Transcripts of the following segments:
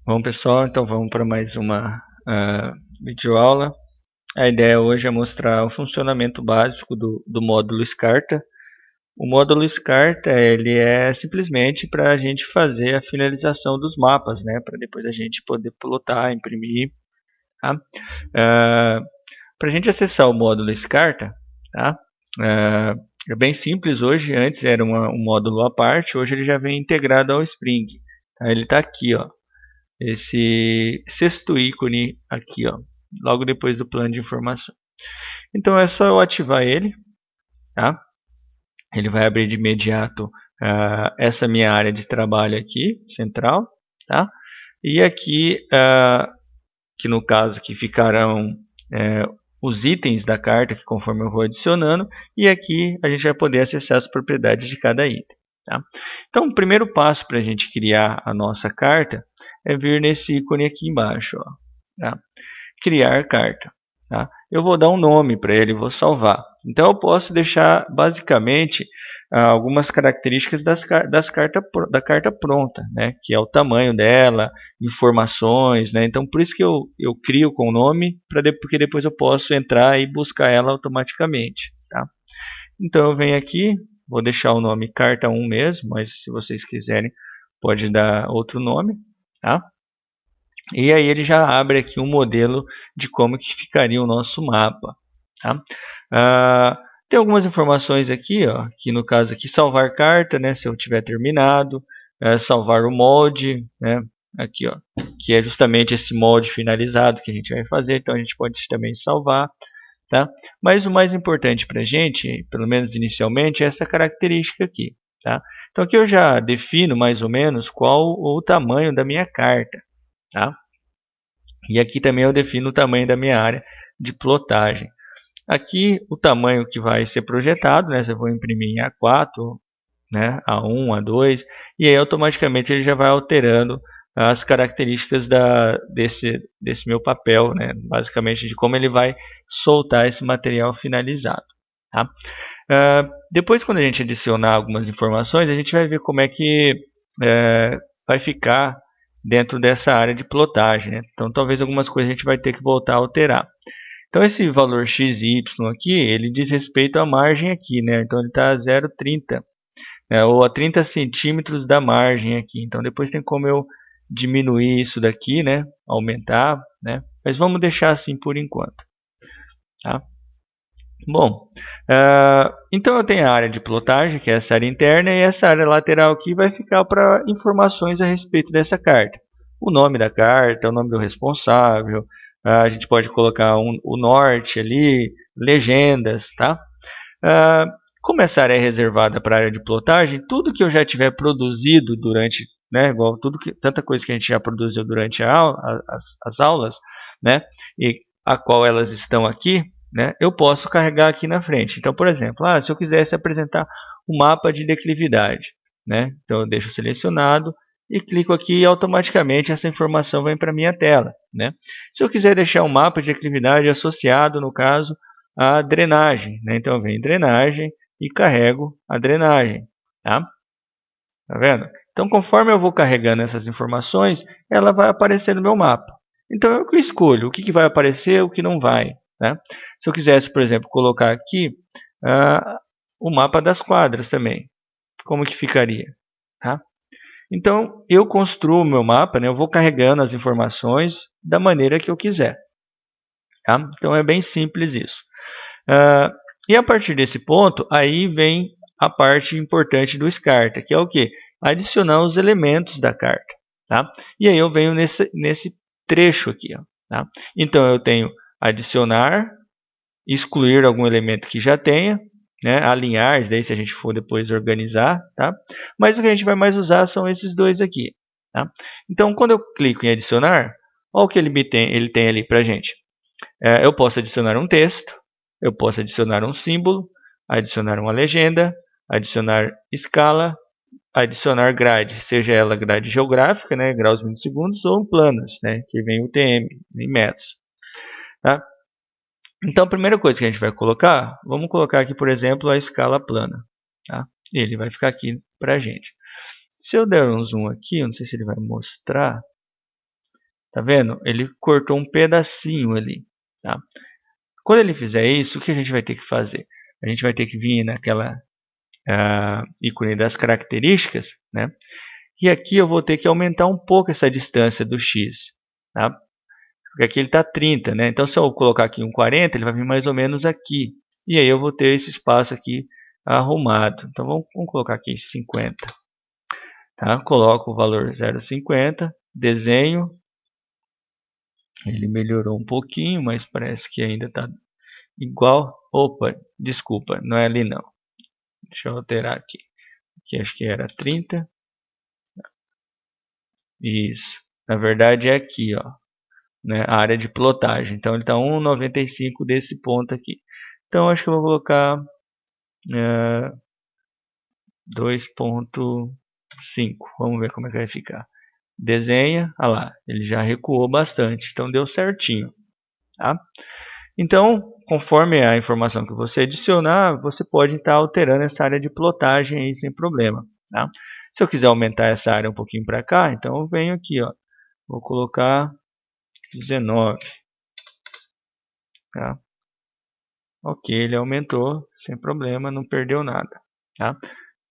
Bom, pessoal, então vamos para mais uma videoaula. A ideia hoje é mostrar o funcionamento básico do módulo Scarta. O módulo Scarta ele é simplesmente para a gente fazer a finalização dos mapas, né? Para depois a gente poder plotar, imprimir. Tá? Para a gente acessar o módulo Scarta, tá? É bem simples hoje. Antes era um módulo à parte, hoje ele já vem integrado ao Spring. Tá? Ele está aqui, ó. Esse sexto ícone aqui, ó, logo depois do plano de informação. Então é só eu ativar ele, tá? Ele vai abrir de imediato essa minha área de trabalho aqui, central, tá? E aqui, que no caso aqui ficarão os itens da carta, que conforme eu vou adicionando, e aqui a gente vai poder acessar as propriedades de cada item. Tá? Então, o primeiro passo para a gente criar a nossa carta é vir nesse ícone aqui embaixo. Ó, tá? Criar carta. Tá? Eu vou dar um nome para ele, vou salvar. Então, eu posso deixar basicamente algumas características da carta pronta, né? Que é o tamanho dela, informações. Né? Então, por isso que eu crio com o nome, porque depois eu posso entrar e buscar ela automaticamente. Tá? Então, eu venho aqui, vou deixar o nome carta 1 mesmo, mas se vocês quiserem, pode dar outro nome. Tá? E aí ele já abre aqui um modelo de como que ficaria o nosso mapa. Tá? Tem algumas informações aqui, ó, que no caso aqui salvar carta, né, se eu tiver terminado, salvar o molde, né, aqui, ó, que é justamente esse molde finalizado que a gente vai fazer, então a gente pode também salvar. Tá? Mas o mais importante para a gente, pelo menos inicialmente, é essa característica aqui. Tá? Então aqui eu já defino mais ou menos qual o tamanho da minha carta. Tá? E aqui também eu defino o tamanho da minha área de plotagem. Aqui o tamanho que vai ser projetado, né? Se eu vou imprimir em A4, né? A1, A2, e aí automaticamente ele já vai alterando as características desse meu papel, né? Basicamente de como ele vai soltar esse material finalizado. Tá? Depois, quando a gente adicionar algumas informações, a gente vai ver como é que vai ficar dentro dessa área de plotagem. Né? Então, talvez algumas coisas a gente vai ter que voltar a alterar. Então, esse valor x e y aqui, ele diz respeito à margem aqui. Né? Então, ele está a 0,30, ou a 30 centímetros da margem aqui. Então, depois tem como eu diminuir isso daqui, né? Aumentar, né? Mas vamos deixar assim por enquanto. Tá? Bom, então eu tenho a área de plotagem, que é essa área interna, e essa área lateral aqui vai ficar para informações a respeito dessa carta. O nome da carta, o nome do responsável, a gente pode colocar o norte ali, legendas, tá? Como essa área é reservada para a área de plotagem, tudo que eu já tiver produzido durante, né, igual tanta coisa que a gente já produziu durante as aulas, né, e a qual elas estão aqui, né, eu posso carregar aqui na frente. Então, por exemplo, se eu quisesse apresentar um mapa de declividade, né, então eu deixo selecionado e clico aqui e automaticamente essa informação vem para a minha tela. Né? Se eu quiser deixar um mapa de declividade associado, no caso, à drenagem, né, então eu venho em drenagem e carrego a drenagem. Tá vendo? Então, conforme eu vou carregando essas informações, ela vai aparecer no meu mapa. Então, eu que escolho o que vai aparecer e o que não vai. Né? Se eu quisesse, por exemplo, colocar aqui o mapa das quadras também, como que ficaria? Tá? Então, eu construo o meu mapa, né? Eu vou carregando as informações da maneira que eu quiser. Tá? Então, é bem simples isso. E a partir desse ponto, aí vem a parte importante do Scarta, que é o quê? Adicionar os elementos da carta. Tá? E aí eu venho nesse trecho aqui. Ó, tá? Então, eu tenho adicionar, excluir algum elemento que já tenha, né? Alinhar, daí se a gente for depois organizar. Tá? Mas o que a gente vai mais usar são esses dois aqui. Tá? Então, quando eu clico em adicionar, olha o que ele tem ali para a gente. Eu posso adicionar um texto, eu posso adicionar um símbolo, adicionar uma legenda, adicionar escala, adicionar grade, seja ela grade geográfica, né, graus milissegundos, ou planos, né, que vem o TM, em metros. Tá? Então, a primeira coisa que a gente vai colocar, vamos colocar aqui, por exemplo, a escala plana. Tá? Ele vai ficar aqui para a gente. Se eu der um zoom aqui, eu não sei se ele vai mostrar, Tá vendo? Ele cortou um pedacinho ali. Tá? Quando ele fizer isso, o que a gente vai ter que fazer? A gente vai ter que vir naquela ícone das características, né? E aqui eu vou ter que aumentar um pouco essa distância do x. Tá? Porque aqui ele está 30, né? Então se eu colocar aqui um 40, ele vai vir mais ou menos aqui. E aí eu vou ter esse espaço aqui arrumado. Então vamos colocar aqui 50. Tá? Coloco o valor 0,50, desenho. Ele melhorou um pouquinho, mas parece que ainda está igual. Opa, desculpa, não é ali não. Deixa eu alterar aqui. Aqui acho que era 30. Isso. Na verdade é aqui, ó, né, a área de plotagem. Então ele está 1,95 desse ponto aqui. Então acho que eu vou colocar 2,5. Vamos ver como é que vai ficar. Desenha, olha lá, ele já recuou bastante, então deu certinho. Tá? Então, conforme a informação que você adicionar, você pode estar alterando essa área de plotagem aí sem problema. Tá? Se eu quiser aumentar essa área um pouquinho para cá, então eu venho aqui, ó, vou colocar 19. Tá? Ok, ele aumentou sem problema, não perdeu nada. Tá?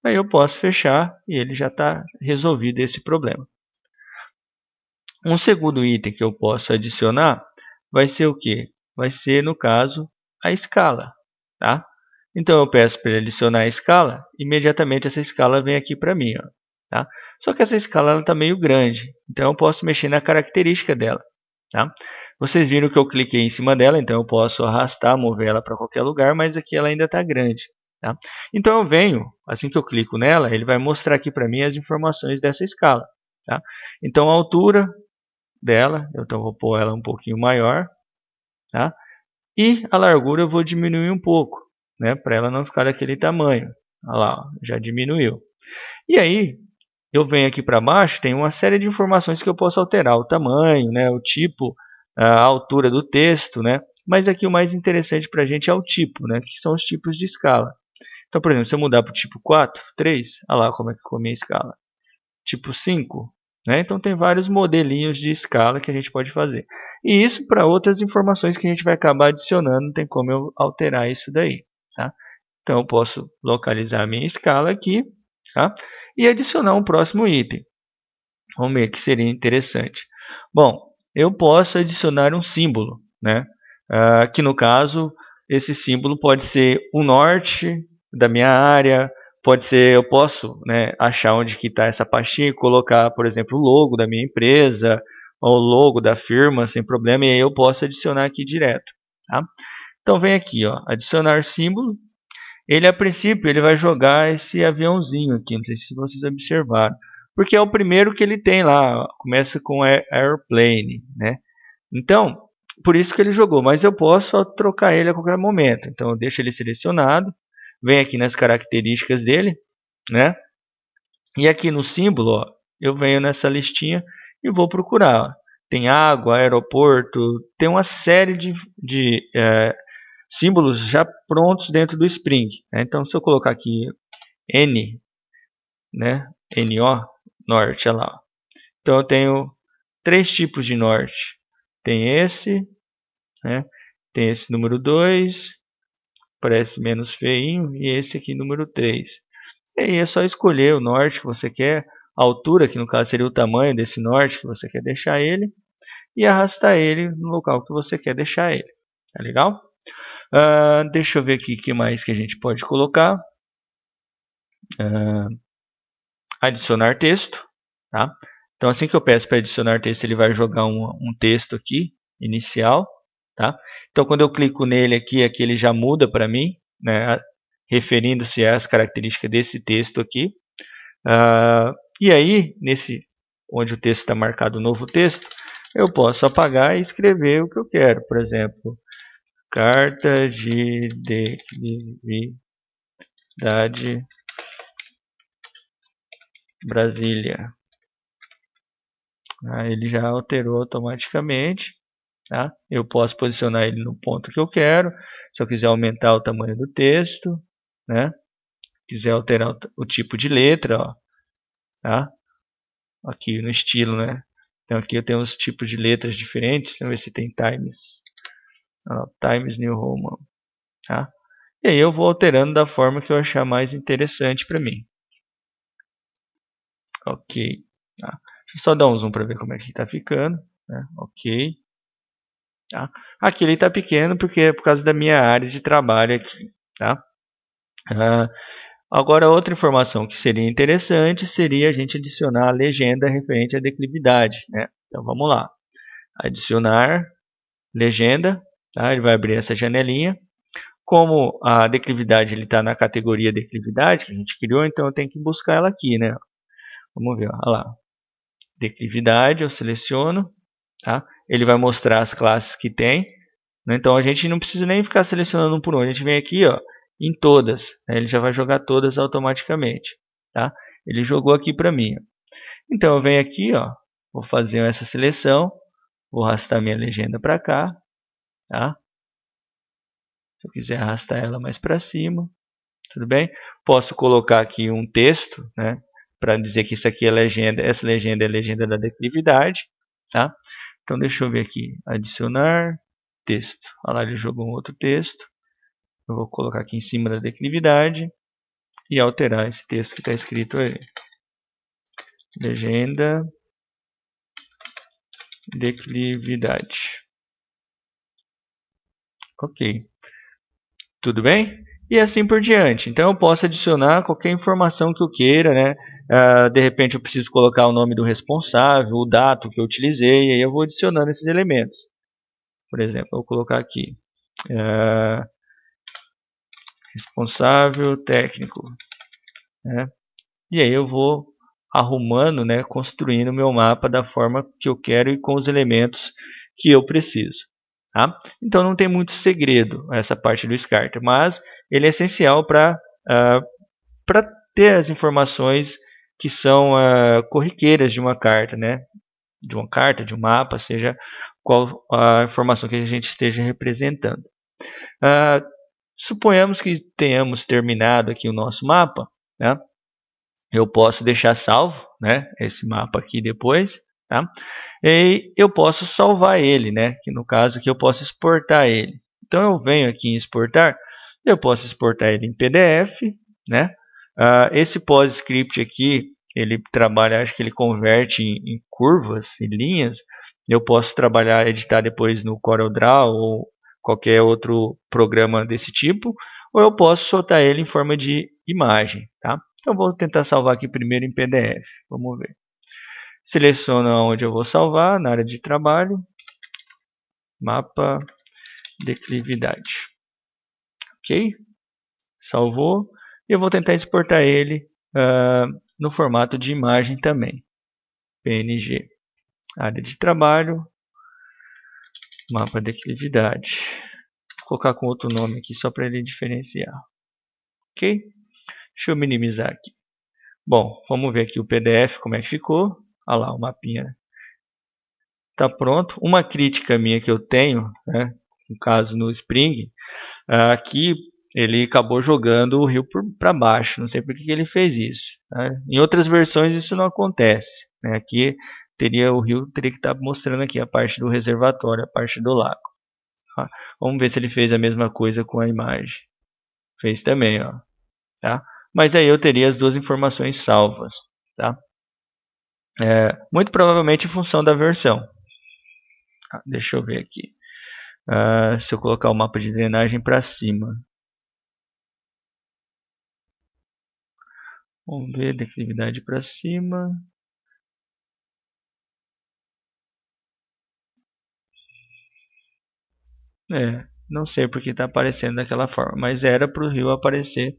Aí eu posso fechar e ele já está resolvido esse problema. Um segundo item que eu posso adicionar vai ser o quê? Vai ser, no caso, a escala. Tá? Então eu peço para ele adicionar a escala, imediatamente essa escala vem aqui para mim. Ó, tá? Só que essa escala está meio grande, então eu posso mexer na característica dela. Tá? Vocês viram que eu cliquei em cima dela, então eu posso arrastar, mover ela para qualquer lugar, mas aqui ela ainda está grande. Tá? Então eu venho, assim que eu clico nela, ele vai mostrar aqui para mim as informações dessa escala. Tá? Então a altura dela, então vou pôr ela um pouquinho maior. Tá? E a largura eu vou diminuir um pouco, né, para ela não ficar daquele tamanho. Olha lá, ó, já diminuiu. E aí, eu venho aqui para baixo, tem uma série de informações que eu posso alterar. O tamanho, né, o tipo, a altura do texto. Né? Mas aqui o mais interessante para a gente é o tipo, né, que são os tipos de escala. Então, por exemplo, se eu mudar para o tipo 4, 3, olha lá como é que ficou a minha escala. Tipo 5. Né? Então tem vários modelinhos de escala que a gente pode fazer. E isso para outras informações que a gente vai acabar adicionando, não tem como eu alterar isso daí. Tá? Então eu posso localizar a minha escala aqui, tá? E adicionar um próximo item. Vamos ver que seria interessante. Bom, eu posso adicionar um símbolo, né? Que no caso, esse símbolo pode ser o norte da minha área, pode ser, eu posso, né, achar onde que está essa pastinha e colocar, por exemplo, o logo da minha empresa, ou o logo da firma, sem problema, e aí eu posso adicionar aqui direto. Tá? Então vem aqui, ó, adicionar símbolo. Ele, a princípio, ele vai jogar esse aviãozinho aqui, não sei se vocês observaram, porque é o primeiro que ele tem lá, começa com airplane, né? Então, por isso que ele jogou, mas eu posso trocar ele a qualquer momento. Então eu deixo ele selecionado, venho aqui nas características dele, né? E aqui no símbolo, ó, eu venho nessa listinha e vou procurar. Ó. Tem água, aeroporto, tem uma série de símbolos já prontos dentro do Spring. Né? Então, se eu colocar aqui N, né? NO, norte, olha lá. Ó. Então, eu tenho 3 tipos de norte. Tem esse, né? Tem esse número 2, parece menos feinho, e esse aqui, número 3. E aí é só escolher o norte que você quer, a altura, que no caso seria o tamanho desse norte que você quer deixar ele, e arrastar ele no local que você quer deixar ele. Tá legal? Deixa eu ver aqui o que mais que a gente pode colocar. Adicionar texto. Tá? Então, assim que eu peço para adicionar texto, ele vai jogar um texto aqui, inicial. Tá? Então, quando eu clico nele aqui ele já muda para mim, né, referindo-se às características desse texto aqui. E aí, onde o texto está marcado novo texto, eu posso apagar e escrever o que eu quero. Por exemplo, carta de declividade Brasília. Ele já alterou automaticamente. Tá? Eu posso posicionar ele no ponto que eu quero. Se eu quiser aumentar o tamanho do texto, né? Quiser alterar o tipo de letra, ó, tá? Aqui no estilo, né? Então aqui eu tenho os tipos de letras diferentes. Vamos ver se tem Times. Times New Roman. Tá? E aí eu vou alterando da forma que eu achar mais interessante para mim. Ok. Tá? Deixa eu só dar um zoom para ver como é que está ficando. Né? Ok. Tá? Aqui ele está pequeno porque é por causa da minha área de trabalho aqui. Tá? Agora, outra informação que seria interessante seria a gente adicionar a legenda referente à declividade. Né? Então, vamos lá. Adicionar legenda. Tá? Ele vai abrir essa janelinha. Como a declividade está na categoria declividade que a gente criou, então eu tenho que buscar ela aqui. Né? Vamos ver. Olha lá. Declividade, eu seleciono. Tá? Ele vai mostrar as classes que tem. Né? Então, a gente não precisa nem ficar selecionando um por um. A gente vem aqui, ó, em todas. Né? Ele já vai jogar todas automaticamente. Tá? Ele jogou aqui para mim. Ó. Então eu venho aqui, ó, vou fazer essa seleção, vou arrastar minha legenda para cá. Tá? Se eu quiser arrastar ela mais para cima, tudo bem? Posso colocar aqui um texto, né, para dizer que isso aqui é legenda, essa legenda é a legenda da declividade. Tá? Então deixa eu ver aqui, adicionar texto. Olha lá, ele jogou um outro texto. Eu vou colocar aqui em cima da declividade e alterar esse texto que está escrito aí. Legenda declividade. Ok. Tudo bem? E assim por diante. Então eu posso adicionar qualquer informação que eu queira, né? De repente eu preciso colocar o nome do responsável, o dato que eu utilizei, e aí eu vou adicionando esses elementos. Por exemplo, eu vou colocar aqui. Responsável técnico. Né? E aí eu vou arrumando, né, construindo o meu mapa da forma que eu quero e com os elementos que eu preciso. Tá? Então não tem muito segredo essa parte do Scarta, mas ele é essencial para ter as informações que são corriqueiras de uma carta, né? De uma carta, de um mapa, seja qual a informação que a gente esteja representando. Suponhamos que tenhamos terminado aqui o nosso mapa, né? Eu posso deixar salvo, né, esse mapa aqui depois, tá? E eu posso salvar ele, né, que no caso aqui eu posso exportar ele. Então eu venho aqui em exportar, eu posso exportar ele em PDF, né? Esse PostScript aqui, ele trabalha, acho que ele converte em curvas e linhas. Eu posso trabalhar, editar depois no CorelDRAW ou qualquer outro programa desse tipo, ou eu posso soltar ele em forma de imagem, tá? Então, vou tentar salvar aqui primeiro em PDF. Vamos ver. Seleciono onde eu vou salvar, na área de trabalho. Mapa declividade. Ok? Salvou. E eu vou tentar exportar ele no formato de imagem também. PNG. Área de trabalho. Mapa declividade. Vou colocar com outro nome aqui só para ele diferenciar. Ok? Deixa eu minimizar aqui. Bom, vamos ver aqui o PDF como é que ficou. Olha lá, o mapinha está pronto. Uma crítica minha que eu tenho, né, no caso no Spring, aqui ele acabou jogando o rio para baixo. Não sei por que ele fez isso. Né? Em outras versões isso não acontece. Né? Aqui o rio teria que estar mostrando aqui a parte do reservatório, a parte do lago. Tá? Vamos ver se ele fez a mesma coisa com a imagem. Fez também, ó. Tá? Mas aí eu teria as duas informações salvas. Tá? Muito provavelmente em função da versão. Deixa eu ver aqui. Se eu colocar o mapa de drenagem para cima. Vamos ver, declividade para cima. Não sei porque está aparecendo daquela forma, mas era para o rio aparecer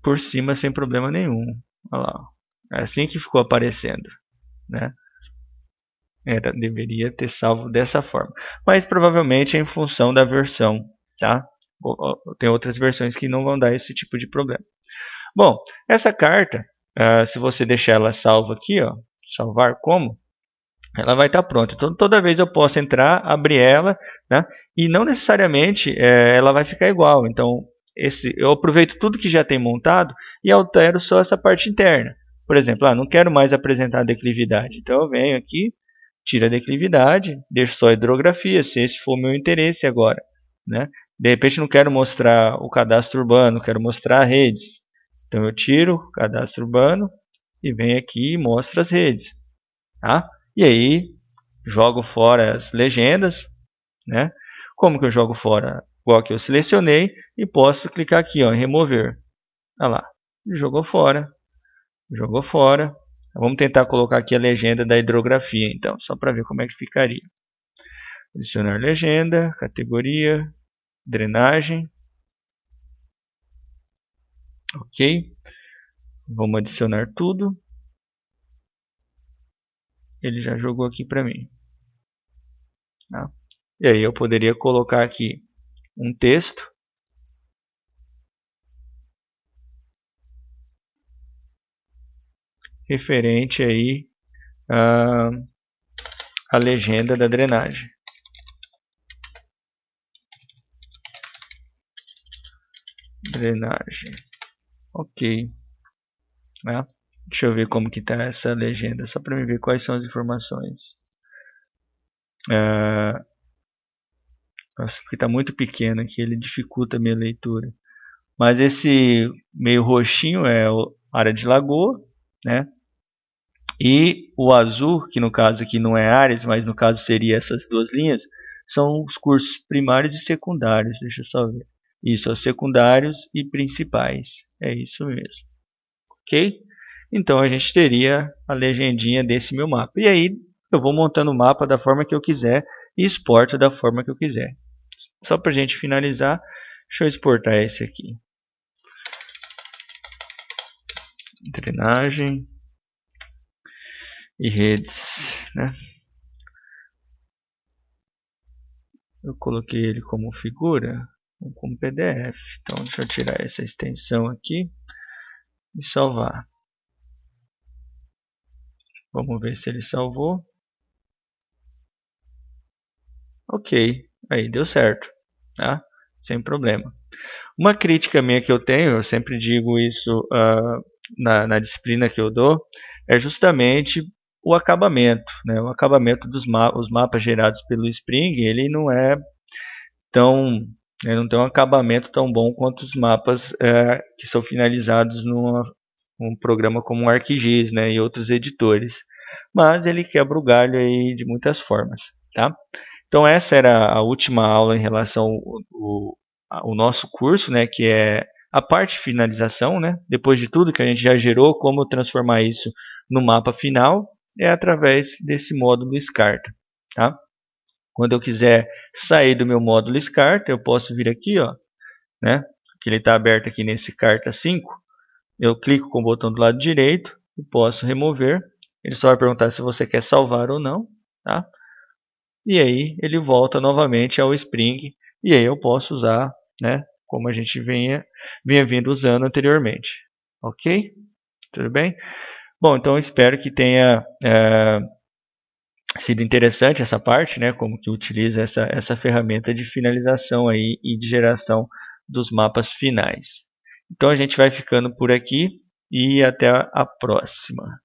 por cima sem problema nenhum. Olha lá, é assim que ficou aparecendo, né? Deveria ter salvo dessa forma, mas provavelmente é em função da versão, tá? Tem outras versões que não vão dar esse tipo de problema. Bom, essa carta, se você deixar ela salva aqui, ó, salvar como, ela vai estar pronta. Então, toda vez eu posso entrar, abrir ela, né? E não necessariamente ela vai ficar igual. Então, eu aproveito tudo que já tem montado e altero só essa parte interna. Por exemplo, não quero mais apresentar a declividade. Então eu venho aqui, tiro a declividade, deixo só a hidrografia, se esse for o meu interesse agora, né? De repente não quero mostrar o cadastro urbano, quero mostrar redes. Então eu tiro o cadastro urbano e venho aqui e mostro as redes. Tá? E aí jogo fora as legendas, né? Como que eu jogo fora? Igual que eu selecionei e posso clicar aqui, ó, em remover. Olha lá, jogou fora, jogou fora. Vamos tentar colocar aqui a legenda da hidrografia, então, só para ver como é que ficaria. Adicionar legenda, categoria, drenagem. Ok. Vamos adicionar tudo. Ele já jogou aqui para mim. Tá? E aí eu poderia colocar aqui um texto. Referente aí a legenda da drenagem. Drenagem. Ok. Né? Deixa eu ver como que está essa legenda, só para me ver quais são as informações. Nossa, porque está muito pequeno aqui, ele dificulta a minha leitura. Mas esse meio roxinho é a área de lagoa, né? E o azul, que no caso aqui não é áreas, mas no caso seria essas duas linhas, são os cursos primários e secundários. Deixa eu só ver. Isso, os secundários e principais. É isso mesmo. Ok? Então a gente teria a legendinha desse meu mapa. E aí eu vou montando o mapa da forma que eu quiser e exporto da forma que eu quiser. Só para a gente finalizar, deixa eu exportar esse aqui. Drenagem e redes, né? Eu coloquei ele como figura, como PDF. Então deixa eu tirar essa extensão aqui e salvar. Vamos ver se ele salvou. Ok, aí deu certo, tá? Sem problema. Uma crítica minha que eu tenho, eu sempre digo isso na disciplina que eu dou, é justamente o acabamento, né? O acabamento dos os mapas gerados pelo Spring, ele não é tão, ele não tem um acabamento tão bom quanto os mapas que são finalizados num programa como o ArcGIS, né? E outros editores. Mas ele quebra o galho aí de muitas formas, tá? Então essa era a última aula em relação ao nosso curso, né, que é a parte de finalização, né? Depois de tudo que a gente já gerou, como transformar isso no mapa final, é através desse módulo Scarta. Tá? Quando eu quiser sair do meu módulo Scarta, eu posso vir aqui, ó, né, que ele está aberto aqui nesse Carta 5, eu clico com o botão do lado direito e posso remover. Ele só vai perguntar se você quer salvar ou não. Tá? E aí ele volta novamente ao Spring e aí eu posso usar, né, como a gente vinha vindo usando anteriormente. Ok? Tudo bem? Bom, então espero que tenha sido interessante essa parte, né, como que utiliza essa ferramenta de finalização aí e de geração dos mapas finais. Então a gente vai ficando por aqui e até a próxima.